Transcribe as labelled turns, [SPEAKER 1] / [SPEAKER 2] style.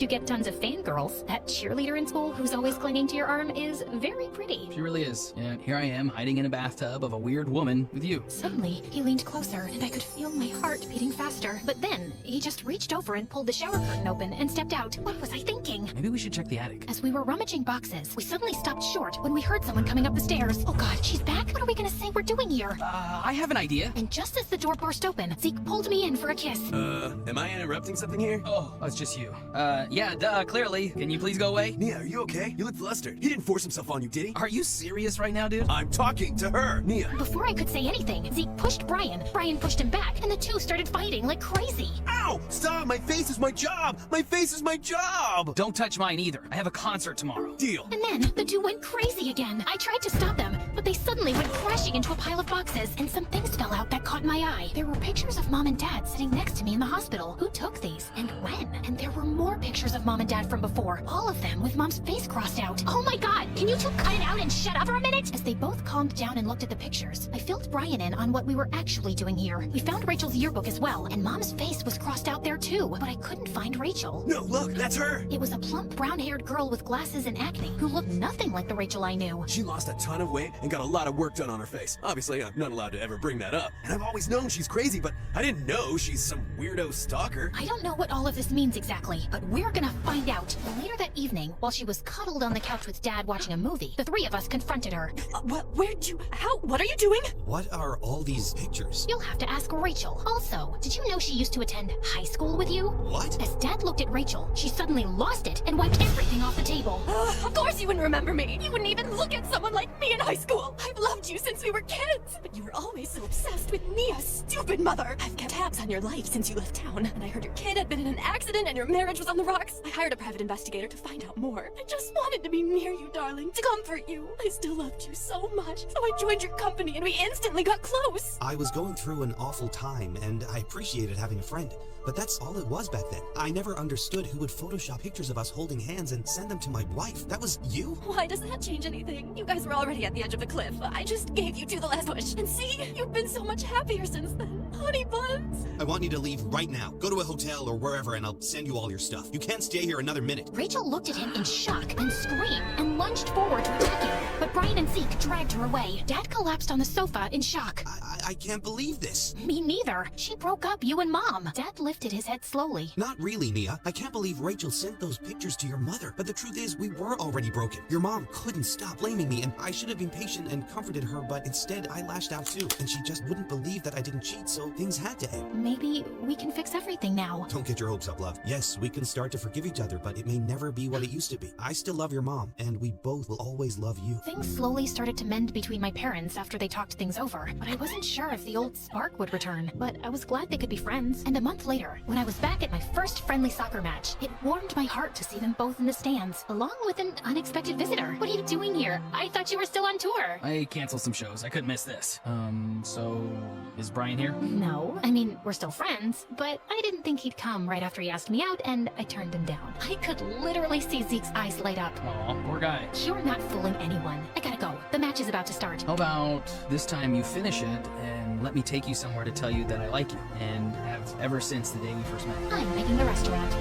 [SPEAKER 1] You get tons of fangirls. That cheerleader in school who's always clinging to your arm is very pretty.
[SPEAKER 2] She really is. And here I am, hiding in a bathtub of a weird woman with you.
[SPEAKER 1] Suddenly, he leaned closer, and I could feel my heart beating faster. But then, he just reached over and pulled the shower curtain open and stepped out. What was I thinking?
[SPEAKER 2] Maybe we should check the attic.
[SPEAKER 1] As we were rummaging boxes, we suddenly stopped short when we heard someone coming up the stairs. Oh god, she's back? What are we gonna say we're doing here?
[SPEAKER 2] I have an idea.
[SPEAKER 1] And just as the door burst open, Zeke pulled me in for a kiss.
[SPEAKER 3] Am I interrupting something here?
[SPEAKER 2] Oh, it's just you. Yeah, duh, clearly. Can you please go away?
[SPEAKER 3] Nia, are you okay? You look flustered. He didn't force himself on you, did he?
[SPEAKER 2] Are you serious right now, dude?
[SPEAKER 3] I'm talking to her, Nia.
[SPEAKER 1] Before I could say anything, Zeke pushed Bryan. Bryan pushed him back, and the two started fighting like crazy.
[SPEAKER 3] Ow! Stop! My face is my job! My face is my job!
[SPEAKER 2] Don't touch mine either. I have a concert tomorrow.
[SPEAKER 3] Deal.
[SPEAKER 1] And then, the two went crazy again. I tried to stop them, but they suddenly went crashing into a pile of boxes, and some things fell out that caught my eye. There were pictures of Mom and Dad sitting next to me in the hospital. Who took these? And when? And there were more pictures of Mom and Dad from before. All of them with Mom's face crossed out. Oh my god! Can you two cut it out and shut up for a minute? As they both calmed down and looked at the pictures, I filled Bryan in on what we were actually doing here. We found Rachel's yearbook as well, and Mom's face was crossed out there too, but I couldn't find Rachel.
[SPEAKER 3] No, look, that's her!
[SPEAKER 1] It was a plump, brown-haired girl with glasses and acne who looked nothing like the Rachel I knew.
[SPEAKER 3] She lost a ton of weight and got a lot of work done on her face. Obviously, I'm not allowed to ever bring that up. And I've always known she's crazy, but I didn't know she's some weirdo stalker.
[SPEAKER 1] I don't know what all of this means exactly, but we're gonna find out. Later that evening, while she was cuddled on the couch with Dad watching a movie, the three of us confronted her.
[SPEAKER 4] What are you doing?
[SPEAKER 5] What are all these pictures?
[SPEAKER 1] You'll have to ask Rachel. Also, did you know she used to attend high school with you?
[SPEAKER 5] What?
[SPEAKER 1] As Dad looked at Rachel, she suddenly lost it and wiped everything off the table.
[SPEAKER 4] Of course you wouldn't remember me. You wouldn't even look at someone like me in high school. I've loved you since we were kids. But you were always so obsessed with Nia's stupid mother. I've kept tabs on your life since you left town, and I heard your kid had been in an accident and your marriage was on the rocks. I hired a private investigator to find out more. I just wanted to be near you, darling, to comfort you. I still loved you so much, so I joined your company and we instantly got close.
[SPEAKER 5] I was going through an awful time, and I appreciated having a friend. But that's all it was back then. I never understood who would Photoshop pictures of us holding hands and send them to my wife. That was you?
[SPEAKER 4] Why does that change anything? You guys were already at the edge of the cliff. I just gave you to the last push. And see, you've been so much happier since then. Honey buns.
[SPEAKER 5] I want you to leave right now. Go to a hotel or wherever and I'll send you all your stuff. You can't stay here another minute.
[SPEAKER 1] Rachel looked at him in shock and screamed and lunged forward to attack him, but Bryan and Zeke dragged her away. Dad collapsed on the sofa in shock.
[SPEAKER 5] I can't believe this.
[SPEAKER 1] Me neither. She broke up you and Mom. Dad lifted his head slowly.
[SPEAKER 5] Not really, Nia. I can't believe Rachel sent those pictures to your mother. But the truth is, we were already broken. Your mom couldn't stop blaming me, and I should have been patient and comforted her, but instead I lashed out too. And she just wouldn't believe that I didn't cheat, so things had to end.
[SPEAKER 1] Maybe we can fix everything now.
[SPEAKER 5] Don't get your hopes up, love. Yes, we can start to forgive each other, but it may never be what it used to be. I still love your mom, and we both will always love you.
[SPEAKER 1] Things slowly started to mend between my parents after they talked things over, but I wasn't sure if the old spark would return. But I was glad they could be friends. And a month later, when I was back at my first friendly soccer match, it warmed my heart to see them both in the stands, along with an unexpected visitor. What are you doing here? I thought you were still on tour.
[SPEAKER 2] I canceled some shows. I couldn't miss this. So is Bryan here?
[SPEAKER 1] No. I mean, we're still friends, but I didn't think he'd come right after he asked me out, and I turned him down. I could literally see Zeke's eyes light up.
[SPEAKER 2] Aw, poor guy.
[SPEAKER 1] You're not fooling anyone. I gotta go. The match is about to start.
[SPEAKER 2] How about this time you finish it and let me take you somewhere to tell you that I like you, and have ever since the day we first met.
[SPEAKER 1] I'm making the restaurant.